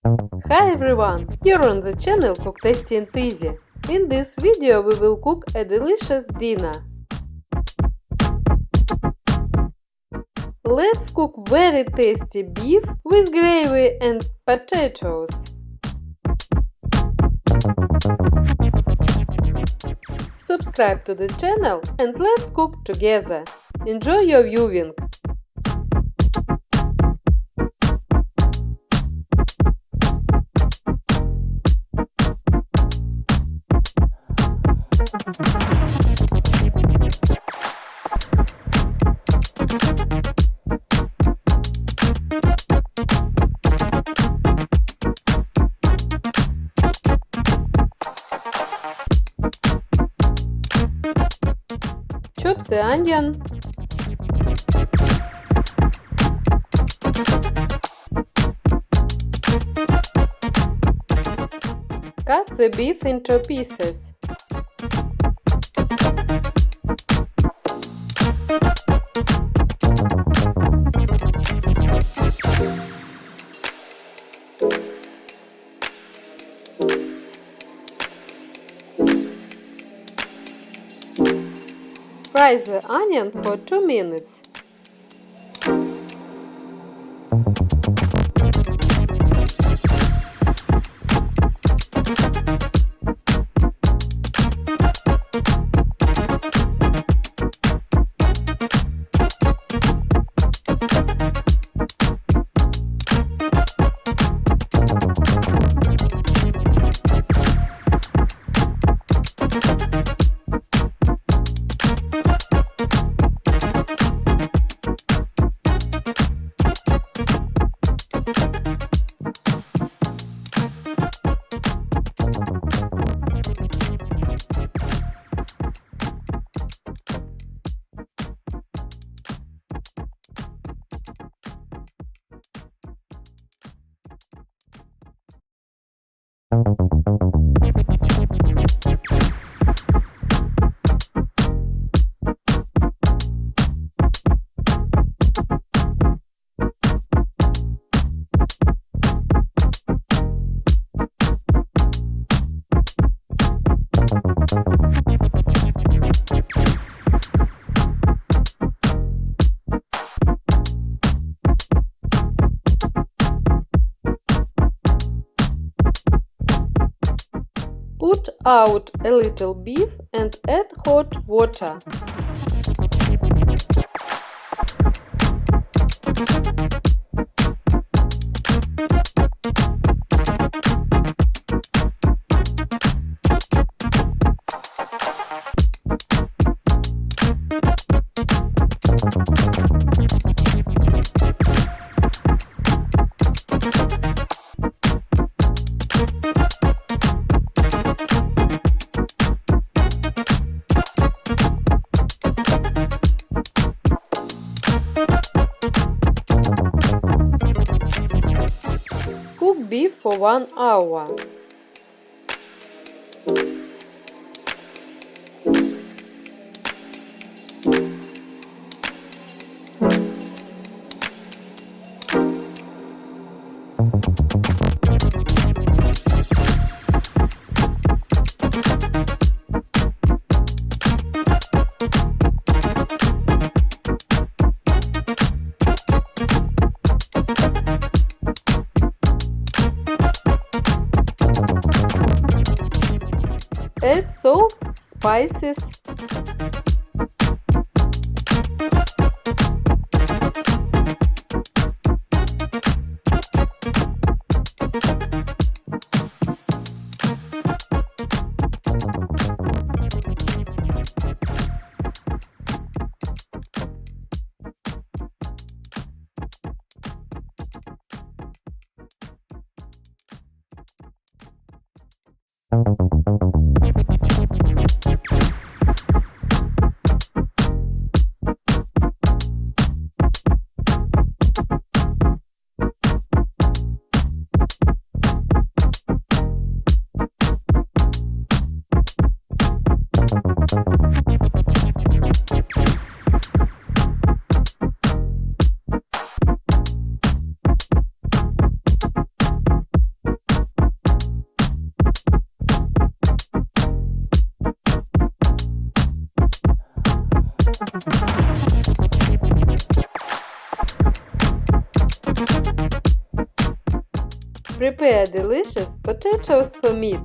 Hi everyone! You're on the channel Cook Tasty and Easy. In this video we will cook a delicious dinner. Let's cook very tasty beef with gravy and potatoes. Subscribe to the channel and let's cook together. Enjoy your viewing! Chop the onion. Cut the beef into pieces. Fry the onion for 2 minutes. Put out a little beef and add hot water. Cook beef for 1 hour. Add salt, spices, Prepare delicious potatoes for meat.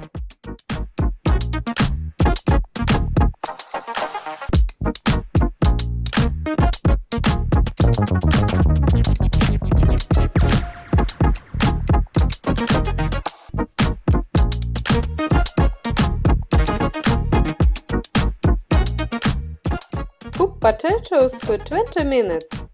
Cook potatoes for 20 minutes.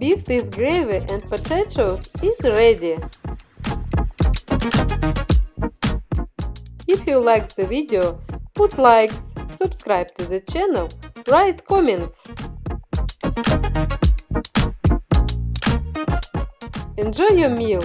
Beef with gravy and potatoes is ready. If you like the video, put likes, subscribe to the channel, write comments. Enjoy your meal!